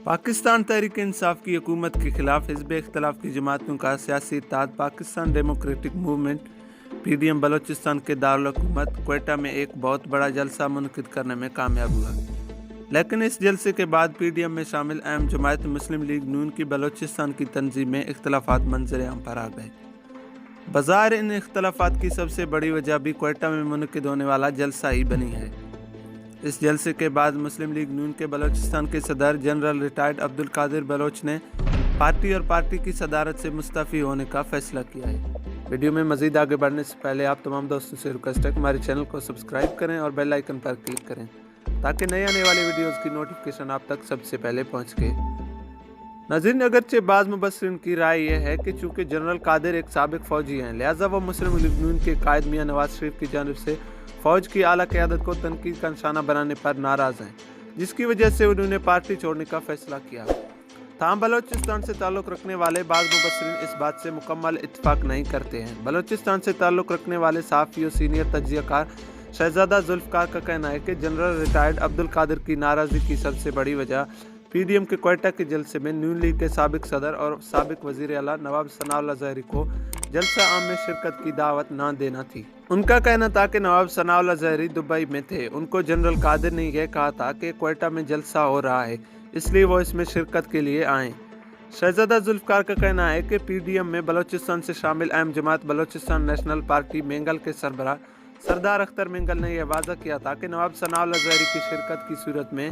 पाकिस्तान तहरीक इंसाफ की हुकूमत के खिलाफ हिज़्ब इख्तिलाफ की जमातों का सियासी इत्तेहाद Pakistan Democratic Movement PDM Balochistan के दारुल हुकूमत क्वेटा में एक बहुत बड़ा जलसा मुनक़िद करने में कामयाब हुआ। लेकिन इस जलसे के बाद PDM में शामिल अहम जमात मुस्लिम लीग नून की बलोचिस्तान की तंजीम में इख्तिलाफ़ात मंजर आम पर आ गए। बज़ाहिर इन इख्तिलाफ़ात की सबसे बड़ी वजह भी क्वेटा में मुनक़िद होने वाला जलसा ही बनी है। इस जलसे के बाद मुस्लिम लीग नून के बलोचिस्तान के सदर जनरल रिटायर्ड अब्दुल कादिर बलोच ने पार्टी और पार्टी की सदारत से मुस्तफ़ी होने का फैसला किया है। वीडियो में मज़ीद आगे बढ़ने से पहले आप तमाम दोस्तों से रिक्वेस्ट है कि हमारे चैनल को सब्सक्राइब करें और बेल आइकन पर क्लिक करें ताकि नए आने वाले वीडियोज़ की नोटिफिकेशन आप तक सबसे पहले पहुँच सके। नाज़रीन, अगरचे बाज़ मुबस्सिरीन की राय यह है कि चूँकि जनरल कादिर एक साबिक फ़ौजी हैं, लिहाजा वो मुस्लिम लीग नून के कायद मियां नवाज शरीफ की जानिब से फ़ौज की आला क़यादत को तनकीद का निशाना बनाने पर नाराज़ हैं, जिसकी वजह से उन्होंने पार्टी छोड़ने का फैसला किया। ताहम बलोचिस्तान से ताल्लुक़ रखने वाले बाज़ मुबस्सिरीन इस बात से मुकम्मल इत्तफ़ाक़ नहीं करते हैं। बलोचिस्तान से ताल्लुक़ रखने वाले सहाफ़ी और सीनियर तज्ज़ियाकार शहज़ादा जुल्फ़िकार का कहना है कि जनरल रिटायर्ड अब्दुल कादिर की नाराज़गी की सबसे बड़ी वजह PDM के क्वेटा के जलसे में नून लीग के साबिक सदर और साबिक वज़ीर आला नवाब सनाउल्लाह ज़हरी को जलसा आम में शिरकत की दावत न देना थी। उनका कहना था कि नवाब सनाउल्लाह ज़हरी दुबई में थे, उनको जनरल कादिर ने यह कहा था कि क्वेटा में जलसा हो रहा है, इसलिए वो इसमें शिरकत के लिए आएँ। शहज़ादा जुल्फ़िकार का कहना है कि PDM में बलोचिस्तान से शामिल अहम जमात बलोचिस्तान नेशनल पार्टी मेंगल के सरबराह सरदार अख्तर मेंगल ने यह वाज़ा किया था कि नवाब सनाउल्लाह ज़हरी की शिरकत की सूरत में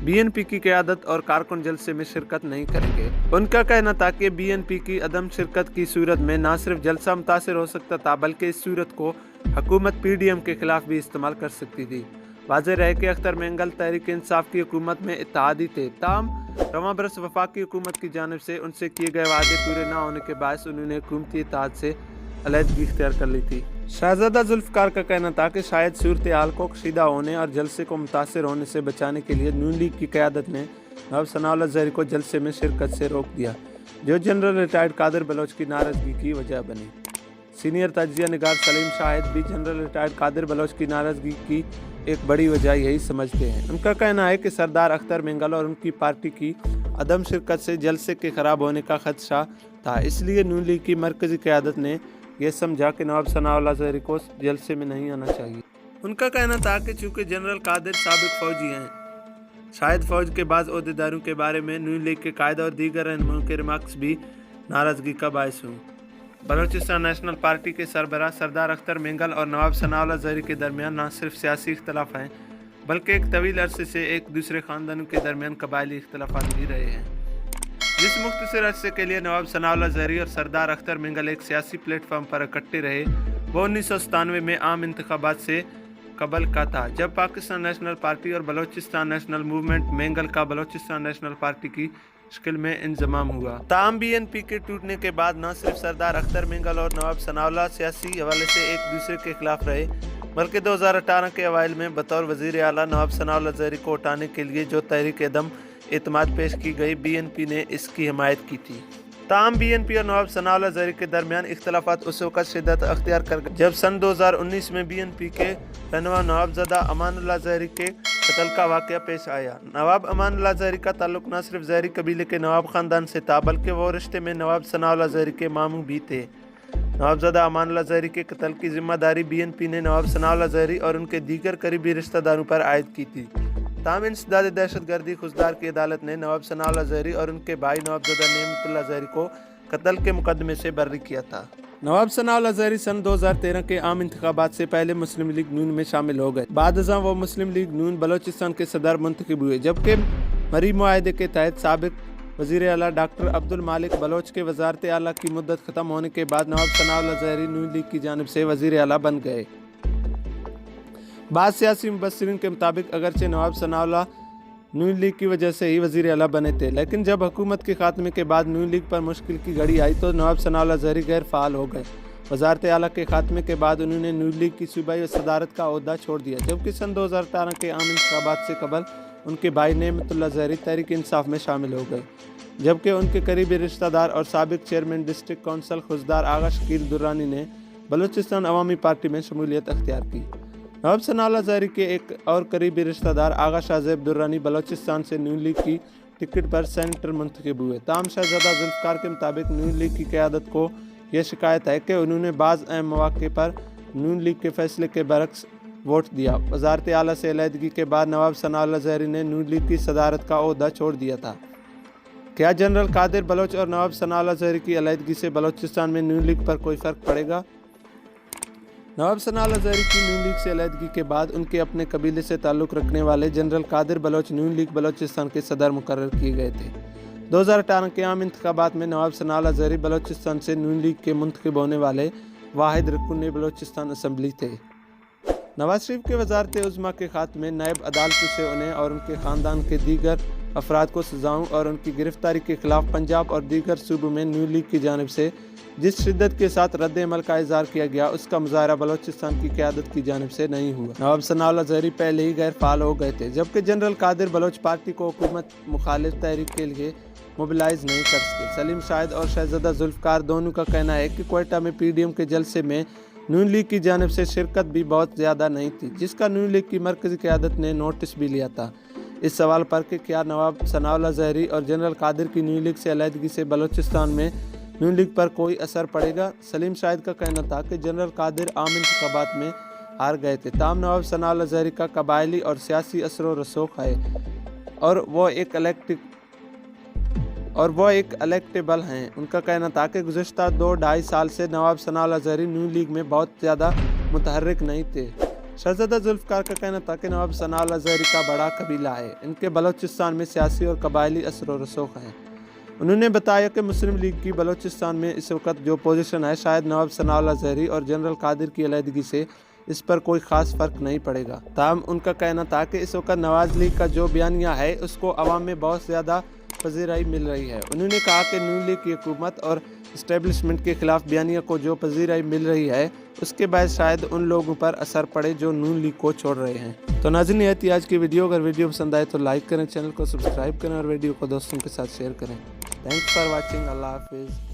BNP की क़यादत और कारकुन जलसे में शिरकत नहीं करेंगे। उनका कहना था कि BNP की अदम शिरकत की सूरत में न सिर्फ जलसा मुतासिर हो सकता था बल्कि इस सूरत को हुकूमत PDM के खिलाफ भी इस्तेमाल कर सकती थी। वाज़ेह रहे कि अख्तर मेंगल तहरीक इंसाफ की हुकूमत में इत्तेहादी थे, ताहम रवां बरस वफाकी हुकूमत की जानिब से उनसे किए गए वादे पूरे न होने के बायस उन्होंने हुकूमती इत्तेहाद से अलहदगी इख्तियार कर ली थी। शहज़ादा जुल्फ़िकार का कहना था कि शायद सूरत हाल को कशीदा होने और जलसे को मुतासिर होने से बचाने के लिए नून लीग की क़यादत ने नवाब सनाउल्लाह ज़हरी को जलसे में शिरकत से रोक दिया, जो जनरल रिटायर्ड कादिर बलोच की नाराज़गी की वजह बनी। सीनियर तज्ज़िया निगार सलीम शाहिद भी जनरल रिटायर्ड कादिर बलोच की नाराज़गी की एक बड़ी वजह यही समझते हैं। उनका कहना है कि सरदार अख्तर मेंगल और उनकी पार्टी की अदम शिरकत से जलसे के ख़राब होने का खदशा था, इसलिए नून लीग की मरकज़ी क़यादत ने यह समझा कि नवाब सनाउल्लाह ज़हरी को जलसे में नहीं आना चाहिए। उनका कहना था कि चूँकि जनरल कादिर साबिक फ़ौजी हैं, शायद फ़ौज के बाज़ ओहदेदारों के बारे में नून लीग के कायदा और दीगर रहनुमाओं के रिमार्क्स भी नाराज़गी का बायस हुए। बलोचिस्तान नेशनल पार्टी के सरबराह सरदार अख्तर मेंगल और नवाब सनाउल्लाह ज़हरी के दरमियान न सिर्फ सियासी इख्तिलाफ़ हैं बल्कि एक तवील अरसे से एक दूसरे ख़ानदानों के दरमियान कबायली इख्तिलाफ़ात भी रहे हैं। जिस मुख्तसर अरसे के लिए नवाब सनाउल्लाह ज़हरी और सरदार अख्तर मेंगल एक सियासी प्लेटफॉर्म पर इकट्ठे रहे, वो 1997 में आम इंतखाबात से कबल का था, जब पाकिस्तान नेशनल पार्टी और बलोचिस्तान नेशनल मूवमेंट मेंगल का बलोचिस्तान नेशनल पार्टी की शक्ल में इंजमाम हुआ। ताहम BNP के टूटने के बाद न सिर्फ सरदार अख्तर मेंगल और नवाब सनाउल्लाह सियासी हवाले से एक दूसरे के खिलाफ रहे, बल्कि 2018 के अवाइल में बतौर वज़ीर आला नवाब सनाउल्लाह ज़हरी को उठाने के लिए जो तहरीक अदम एतमाद पेश की गई, BNP ने इसकी हिमायत की थी। ताहम BNP और नवाब सनाउल्लाह ज़हरी के दरमियान इख्तिलाफ़ात उस वक़्त शिद्दत अख्तियार कर गए जब सन 2019 में BNP के रहनुमा नवाबज़दा अमानुल्लाह ज़हरी के कत्ल का वाक़या पेश आया। नवाब अमानुल्लाह ज़हरी का ताल्लुक़ न सिर्फ ज़हरी कबीले के नवाब ख़ानदान से था बल्कि वो रिश्ते में नवाब सनाउल्लाह ज़हरी के मामू भी थे। नवाबज़दा अमानुल्लाह ज़हरी के कत्ल की ज़िम्मेदारी BNP ने नवाब सनाउल्लाह ज़हरी और उनके दीगर करीबी रिश्तेदारों पर आयद की थी। ताहम इंसदाद दहशतगर्दी खुजदार की अदालत ने नवाब सनाउल्लाह ज़हरी और उनके भाई नवाबज़दा नेमतुल्लाह ज़हरी को कत्ल के मुकदमे से बरी किया था। नवाब सनाउल्लाह ज़हरी सन 2013 के आम इंतखाबात से पहले मुस्लिम लीग नून में शामिल हो गए। बाद अज़ां वो मुस्लिम लीग नून बलोचिस्तान के सदर मुंतखब हुए, जबकि मरी मुआहदे के तहत साबिक वज़ीर आला डॉक्टर अब्दुल मालिक बलोच के वज़ारत आला की मुद्दत ख़त्म होने के बाद नवाब सनाउल्लाह ज़हरी नून लीग की जानिब से वज़ीर आला बन गए। बाद सियासी मुबस्सिरीन के मुताबिक अगरचे नवाब सनाउल्लाह नून लीग की वजह से ही वज़ीर आला बने थे, लेकिन जब हुकूमत के खात्मे के बाद नून लीग पर मुश्किल की घड़ी आई तो नवाब सनाउल्लाह ज़हरी गैर फ़ाल हो गए। वज़ारत आला के खात्मे के बाद उन्होंने नून लीग की सूबाई और सदारत का ओहदा छोड़ दिया, जबकि सन 2018 के आम इंतखाबात से कबल उनके भाई नेमतुल्लाह ज़हरी तहरीक इंसाफ में शामिल हो गए, जबकि उनके करीबी रिश्तेदार और साबिक चेयरमैन डिस्ट्रिक्ट कौंसल खुशदार आगा शकील दुर्रानी ने बलूचिस्तान अवामी पार्टी में शमूलियत अख्तियार की। नवाब सनाउल्लाह ज़हरी के एक और करीबी रिश्तेदार आगा शाहज़ेब दुर्रानी बलूचिस्तान से नून लीग की टिकट पर सेनेटर मुंतखब हुए। ताहम शहजादा जुल्फ़िकार के मुताबिक नून लीग की क़यादत को यह शिकायत है कि उन्होंने बाज़ अहम मौक़े पर नून लीग के फैसले के बरक्स वोट दिया। वज़ारत आला से अलहदगी के बाद नवाब सनाउल्लाह ज़हरी ने नून लीग की सदारत का ओहदा छोड़ दिया था। क्या जनरल कादिर बलोच और नवाब सनाउल्लाह ज़हरी की अलहदगी से बलोचिस्तान में नून लीग पर कोई फ़र्क पड़ेगा? नवाब सनाउल्लाह ज़हरी की नून लीग से अलहदगी के बाद उनके अपने कबीले से ताल्लुक़ रखने वाले जनरल कादिर बलोच नून लीग बलोचिस्तान के सदर मुकर्रर किए गए थे। 2018 के आम इंतखाबात में नवाब सनाउल्लाह ज़हरी बलोचिस्तान से नून लीग के मुंतखब होने वाले वाहिद रुकन बलोचिस्तान असम्बली थे। नवाज शरीफ के वज़ारत उज़्मा के खात्मे नायब अदालतों से उन्हें और उनके ख़ानदान के दीगर अफराद को सज़ाओं और उनकी गिरफ्तारी के खिलाफ पंजाब और दीगर सूबों में नून लीग की जानिब से जिस शिद्दत के साथ रद्द अमल का इज़हार किया गया, उसका मुज़ाहरा बलोचिस्तान की क़यादत की जानिब से नहीं हुआ। नवाब सनाउल्लाह ज़हरी पहले ही गैर फ़ाल हो गए थे, जबकि जनरल कादिर बलोच पार्टी को हुकूमत मुखालिफ तहरीक के लिए मोबिलाइज नहीं कर सके। सलीम शाहिद और शहजादा जुल्फ़िकार दोनों का कहना है कि क्वेटा में PDM के जलसे में नून लीग की जानिब से शिरकत भी बहुत ज़्यादा नहीं थी, जिसका नून लीग की मरकज़ी क़यादत ने नोटिस भी लिया था। इस सवाल पर कि क्या नवाब सनाउल्लाह ज़हरी और जनरल कादिर की नून लीग से अलहदगी से बलोचिस्तान में नून लीग पर कोई असर पड़ेगा, सलीम शाहिद का कहना था कि जनरल कादिर आम इंतखाबात में हार गए थे। ताहम नवाब सनाउल्लाह ज़हरी का कबायली और सियासी असर व रसूख है और वो एक इलेक्टेबल हैं। उनका कहना था कि गुज़श्ता 2-2.5 साल से नवाब सनाउल्लाह ज़हरी नून लीग में बहुत ज़्यादा मुतहर्रिक नहीं थे। शहजादा जुल्फ़िकार का कहना था कि नवाब सनाउल्लाह ज़हरी का बड़ा कबीला है, इनके बलोचिस्तान में सियासी और कबायली असर व रसूख हैं। उन्होंने बताया कि मुस्लिम लीग की बलोचिस्तान में इस वक्त जो पोजीशन है, शायद नवाब सनाउल्लाह ज़हरी और जनरल कादिर की अलहदगी से इस पर कोई ख़ास फ़र्क नहीं पड़ेगा। ताहम उनका कहना था कि इस वक्त नवाज लीग का जो बयानिया है, उसको अवाम में बहुत ज़्यादा पजीराई मिल रही है। उन्होंने कहा कि नून लीग की हुकूमत और इस्टेब्लिशमेंट के खिलाफ बयानिया को जो पजीराई मिल रही है, उसके बाद शायद उन लोगों पर असर पड़े जो नून लीग को छोड़ रहे हैं। तो नाज़रीन, ये थी आज की वीडियो। अगर वीडियो पसंद आए तो लाइक करें, चैनल को सब्सक्राइब करें और वीडियो को दोस्तों के साथ शेयर करें। Thanks for watching. अल्लाह हाफिज़।